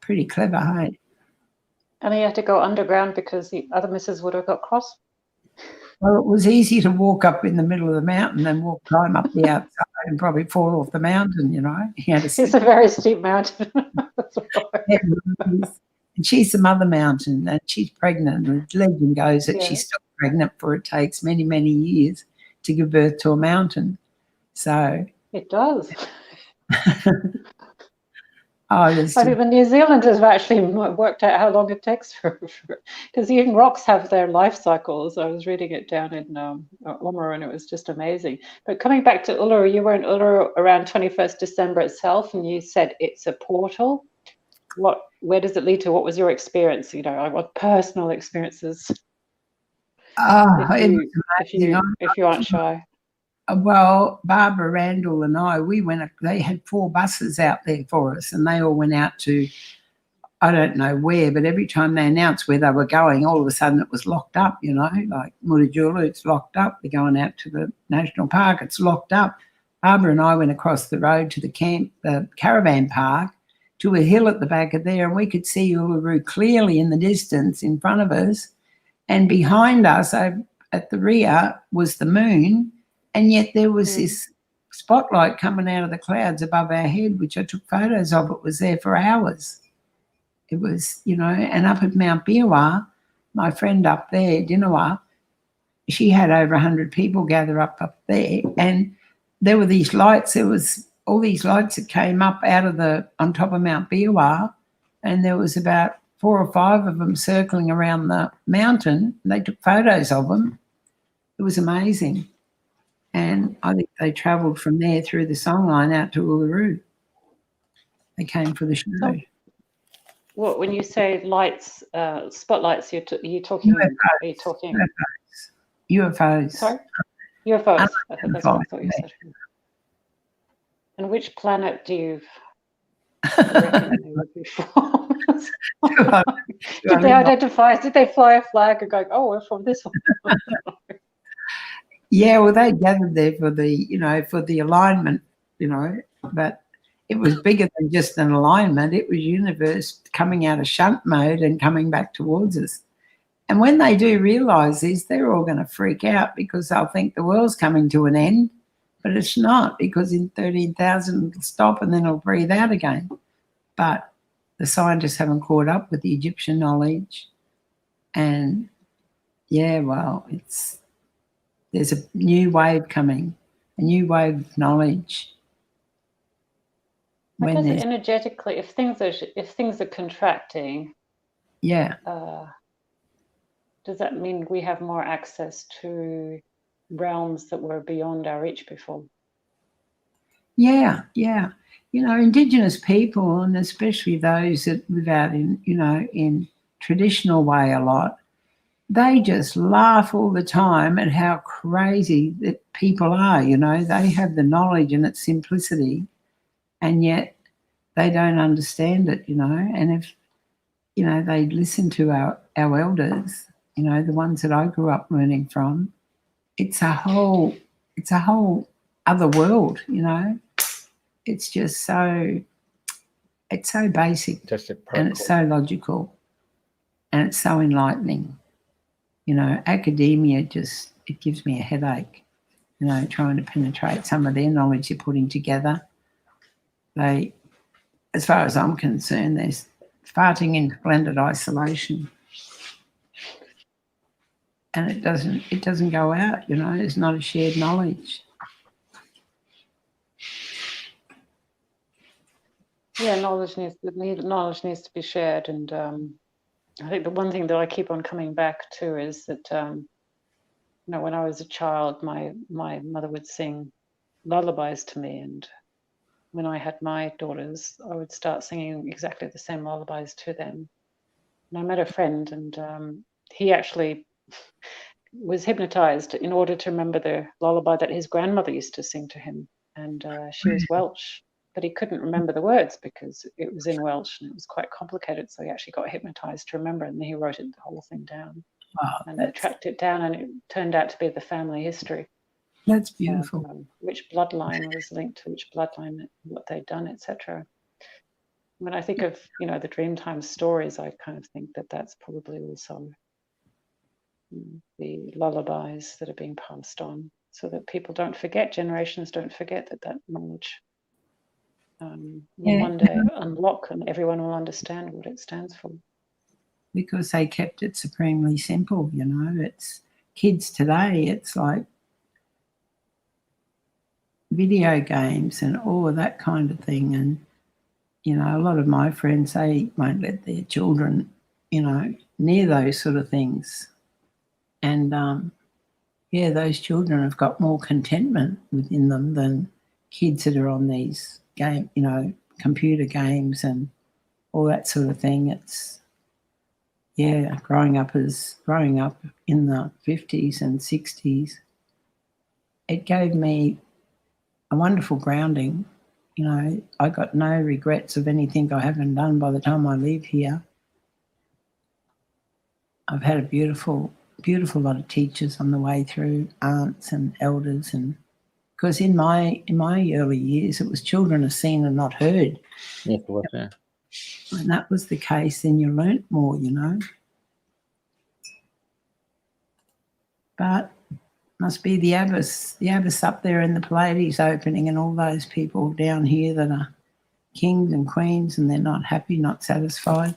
Pretty clever, hey? And he had to go underground because the other missus would have got cross. Well, it was easy to walk up in the middle of the mountain and climb up the outside and probably fall off the mountain, He had It's a very steep mountain. That's right. And she's the mother mountain, and she's pregnant. And the legend goes that she's still pregnant, for it takes many, many years to give birth to a mountain. So it does. I think the New Zealanders have actually worked out how long it takes because even rocks have their life cycles. I was reading it down in Uluru, and it was just amazing. But coming back to Uluru, you were in Uluru around 21st December itself, and you said it's a portal. Where does it lead to? What was your experience? What personal experiences? If you aren't shy. Well, Barbara Randall and I, they had 4 buses out there for us, and they all went out to, I don't know where, but every time they announced where they were going, all of a sudden it was locked up, like Murajulu, it's locked up. They're going out to the national park, it's locked up. Barbara and I went across the road to the caravan park, to a hill at the back of there, and we could see Uluru clearly in the distance in front of us, and behind us at the rear was the moon. And yet there was this spotlight coming out of the clouds above our head, which I took photos of. It was there for hours. It was, and up at Mount Biwa, my friend up there, Dinawa, she had over 100 people gather up there. And there were these lights. There was all these lights that came up on top of Mount Biwa, and there was about 4 or 5 of them circling around the mountain. They took photos of them. It was amazing. And I think they travelled from there through the Songline out to Uluru. They came for the show. So, when you say lights, spotlights, you're talking? UFOs. Sorry? UFOs. I think that's what I thought you said. And which planet do you reckon they would be from? Did they identify? Did they fly a flag and go, "Oh, we're from this one"? Yeah, well, they gathered there for the alignment, but it was bigger than just an alignment. It was universe coming out of shunt mode and coming back towards us. And when they do realise this, they're all going to freak out, because they'll think the world's coming to an end, but it's not, because in 13,000 it'll stop and then it'll breathe out again. But the scientists haven't caught up with the Egyptian knowledge. And, there's a new wave coming, a new wave of knowledge. I guess energetically, if things are contracting, does that mean we have more access to realms that were beyond our reach before? Yeah. Indigenous people, and especially those that live out in traditional way a lot, they just laugh all the time at how crazy that people are, you know. They have the knowledge and its simplicity, and yet they don't understand it, you know. And if, you know, they listen to our elders, you know, the ones that I grew up learning from, it's a whole other world, you know. It's just so, it's so basic and it's so logical and it's so enlightening. You know, academia just, it gives me a headache, you know, trying to penetrate some of their knowledge they're putting together. They, as far as I'm concerned, they're farting in splendid isolation. And it doesn't go out, you know, it's not a shared knowledge. Yeah, knowledge needs to be shared, and I think the one thing that I keep on coming back to is that you know, when I was a child, my mother would sing lullabies to me, and when I had my daughters, I would start singing exactly the same lullabies to them. And I met a friend, and he actually was hypnotized in order to remember the lullaby that his grandmother used to sing to him, and she was Welsh. But he couldn't remember the words because it was in Welsh and it was quite complicated. So he actually got hypnotized to remember it, and then he wrote the whole thing down. Wow, and tracked it down, and it turned out to be the family history. That's beautiful. Which bloodline was linked to which bloodline, what they'd done, etc. When I think of, you know, the Dreamtime stories, I kind of think that that's probably also the lullabies that are being passed on, so that people don't forget, generations don't forget that knowledge will one day unlock, and everyone will understand what it stands for. Because they kept it supremely simple, you know. It's kids today, it's like video games and all of that kind of thing. And, you know, a lot of my friends, they won't let their children, you know, near those sort of things. And, yeah, those children have got more contentment within them than kids that are on these you know, computer games and all that sort of thing. It's, yeah, growing up in the 50s and 60s, it gave me a wonderful grounding. You know, I got no regrets of anything I haven't done by the time I leave here. I've had a beautiful lot of teachers on the way through, aunts and elders, and because in my early years it was children are seen and not heard. Yes, it was, yeah. When that was the case, then you learnt more, you know. But must be the abyss up there in the Pleiades opening, and all those people down here that are kings and queens and they're not happy, not satisfied,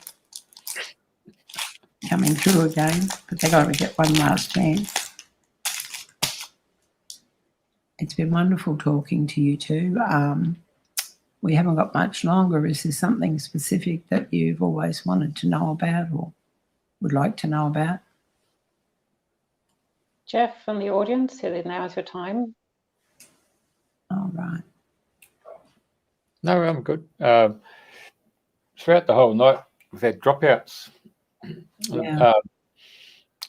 coming through again, but they've got to get one last chance. It's been wonderful talking to you two. We haven't got much longer. Is there something specific that you've always wanted to know about or would like to know about? Jeff from the audience, now is your time. All right. No, I'm good. Throughout the whole night, we've had dropouts. Yeah.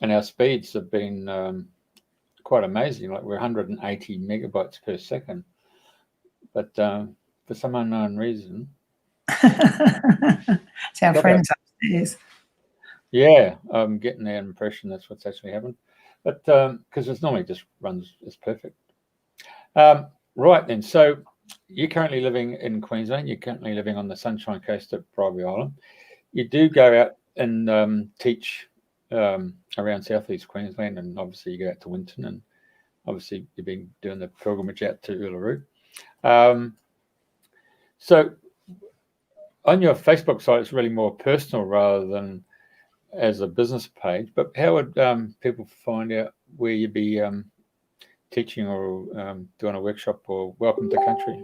And our speeds have been quite amazing. Like we're 180 megabytes per second. But for some unknown reason... It's our friends upstairs. Yeah, I'm getting the impression that's what's actually happened. But because it normally just runs as perfect. Right then, so you're currently living in Queensland. You're currently living on the Sunshine Coast at Bribie Island. You do go out and teach around southeast Queensland, and obviously you go out to Winton, and obviously you've been doing the pilgrimage out to Uluru. So on your Facebook site, it's really more personal rather than as a business page. But how would people find out where you'd be teaching or doing a workshop or welcome to country?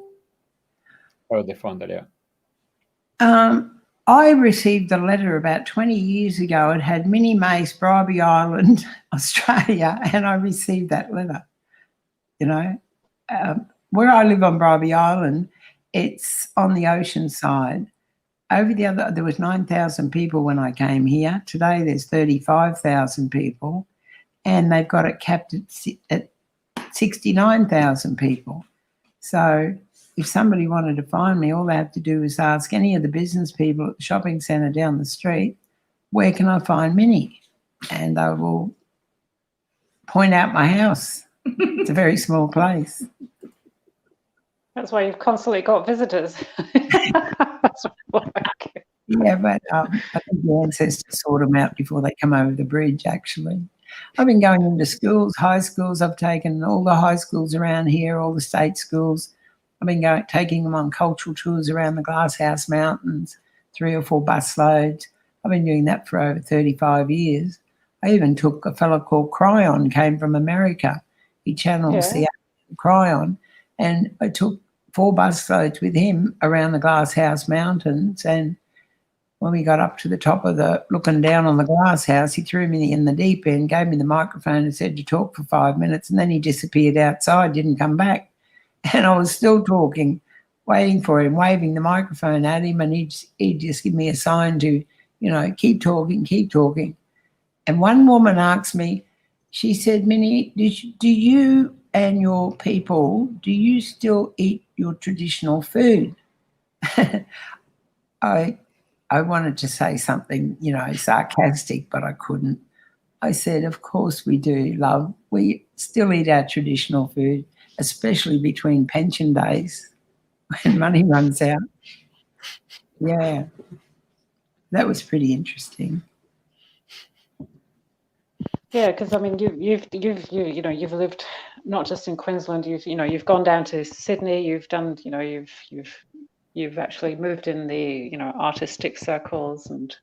How would they find that out? I received a letter about 20 years ago. It had Minnie Mace, Bribie Island, Australia, and I received that letter. You know, where I live on Bribie Island, it's on the ocean side. there was 9,000 people when I came here. Today there's 35,000 people, and they've got it capped at 69,000 people. So if somebody wanted to find me, all they have to do is ask any of the business people at the shopping centre down the street, where can I find Minnie? And they will point out my house. It's a very small place. That's why you've constantly got visitors. That's Yeah, but I think the ancestors sort them out before they come over the bridge, actually. I've been going into schools, high schools. I've taken all the high schools around here, all the state schools. I've been taking them on cultural tours around the Glasshouse Mountains, 3 or 4 bus loads. I've been doing that for over 35 years. I even took a fellow called Cryon, came from America. He channels the Cryon, and I took 4 bus loads with him around the Glasshouse Mountains, and when we got up to the top of looking down on the glass house, he threw me in the deep end, gave me the microphone and said, you talk for 5 minutes, and then he disappeared outside, didn't come back. And I was still talking, waiting for him, waving the microphone at him, and he'd just give me a sign to, keep talking, keep talking. And one woman asked me, she said, Minnie, do you and your people, do you still eat your traditional food? I wanted to say something, sarcastic, but I couldn't. I said, of course we do, love. We still eat our traditional food, especially between pension days when money runs out. Yeah, that was pretty interesting. Yeah, because I mean, you've lived not just in Queensland. You've gone down to Sydney. You've done, you've actually moved in the artistic circles and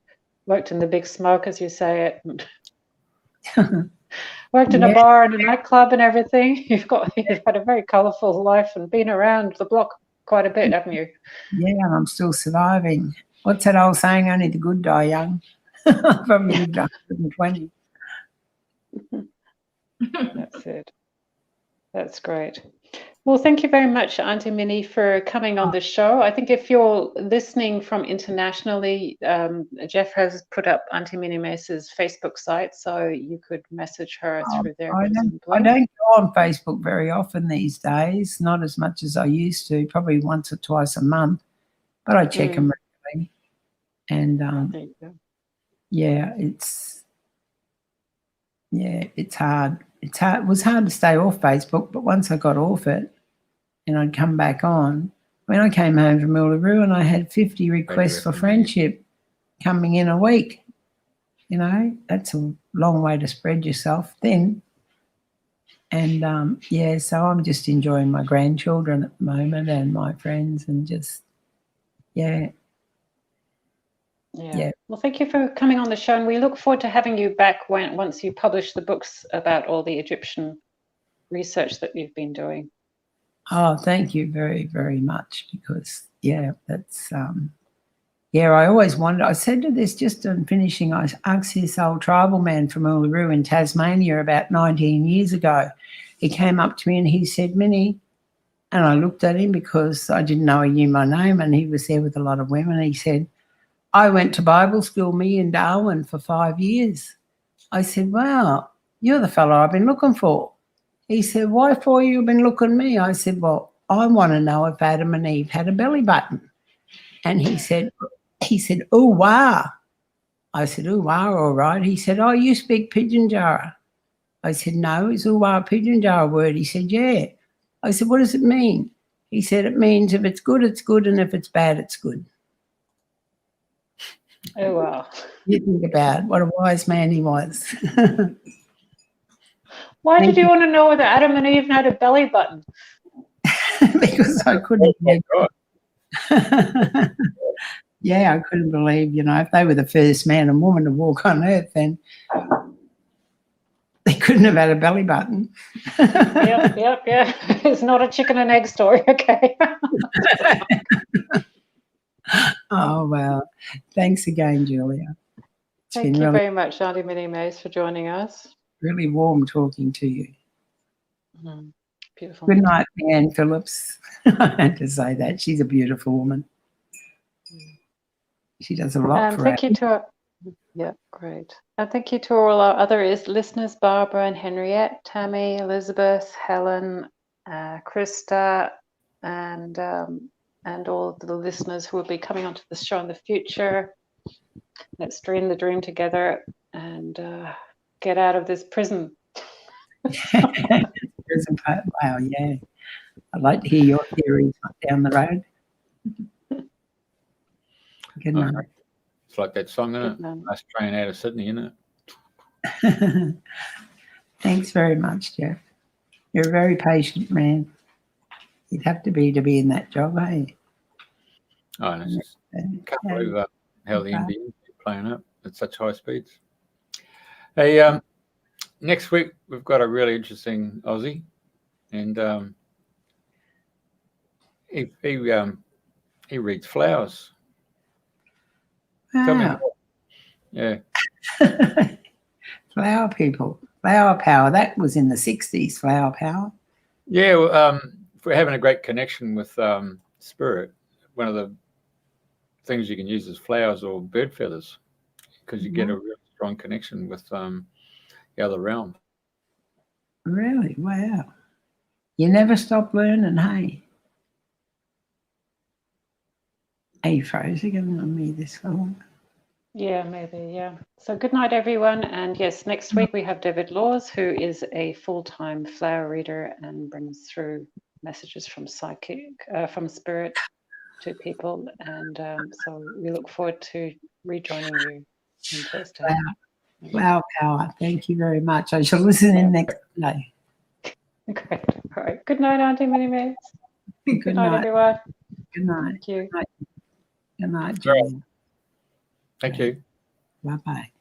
worked in the big smoke, as you say it. And worked in a bar and a nightclub and everything. You've had a very colourful life and been around the block quite a bit, haven't you? Yeah, and I'm still surviving. What's that old saying? Only the good die young. I've probably lived 120. That's it. That's great. Well, thank you very much, Auntie Minnie, for coming on the show. I think if you're listening from internationally, Jeff has put up Auntie Minnie Mace's Facebook site, so you could message her through there. I don't go on Facebook very often these days, not as much as I used to, probably once or twice a month, but I check them regularly. And it's hard. It was hard to stay off Facebook, but once I got off it and I'd come back on, when I came home from Uluru and I had 50 requests for friendship coming in a week, that's a long way to spread yourself thin. And, so I'm just enjoying my grandchildren at the moment and my friends and just, Yeah. Well, thank you for coming on the show, and we look forward to having you back once you publish the books about all the Egyptian research that you've been doing. Oh, thank you very, very much, because, that's, I always wondered. I said to this just on finishing, I asked this old tribal man from Uluru in Tasmania about 19 years ago. He came up to me and he said, Minnie, and I looked at him because I didn't know he knew my name, and he was there with a lot of women. He said, I went to Bible school, me in Darwin, for 5 years. I said, wow, you're the fellow I've been looking for. He said, why for you been looking at me? I said, well, I want to know if Adam and Eve had a belly button. And he said, oh, wow. I said, oh, wow, all right. He said, oh, you speak Pidginjara. I said, no, is oh, wow, Pidginjara word? He said, yeah. I said, what does it mean? He said, it means if it's good, and if it's bad, it's good. Oh, wow. You think about what a wise man he was. Why did you want to know whether Adam and Eve had a belly button? Because I couldn't believe. I couldn't believe, if they were the first man and woman to walk on earth, then they couldn't have had a belly button. Yep. It's not a chicken and egg story, okay? Oh, well, thanks again, Julia. Thank you very much, Auntie Minnie Mace, for joining us. Really warm talking to you. Beautiful. Good night, Anne Phillips. I had to say that. She's a beautiful woman. She does a lot And for thank you to our, yeah, great. And thank you to all our other listeners, Barbara and Henriette, Tammy, Elizabeth, Helen, Krista, and all the listeners who will be coming onto the show in the future. Let's dream the dream together and get out of this prison. Wow, yeah. I'd like to hear your theories down the road. Good night. It's like that song, isn't it? Last train out of Sydney, isn't it? Thanks very much, Jeff. You're a very patient man. You'd have to be in that job, hey? Oh, and it's just, can't believe how the NBN is playing up at such high speeds. Hey, next week we've got a really interesting Aussie, and he reads flowers. Wow. Tell me more. Yeah. Flower people, flower power. That was in the 60s, flower power. Yeah, well, if we're having a great connection with spirit, one of the things you can use is flowers or bird feathers, because you get a real strong connection with the other realm. Really? Wow. You never stop learning, hey? Are you froze again on me this long? Yeah, maybe, yeah. So good night, everyone. And yes, next week we have David Laws, who is a full-time flower reader and brings through messages from from spirit to people. And so we look forward to rejoining you on Thursday. Wow. Flower power. Thank you very much. I shall listen in next day. Great. All right. Good night, Auntie Minnie Mace. Good night, everyone. Good night. Thank you. Good night, Julia. Thank you. Bye-bye.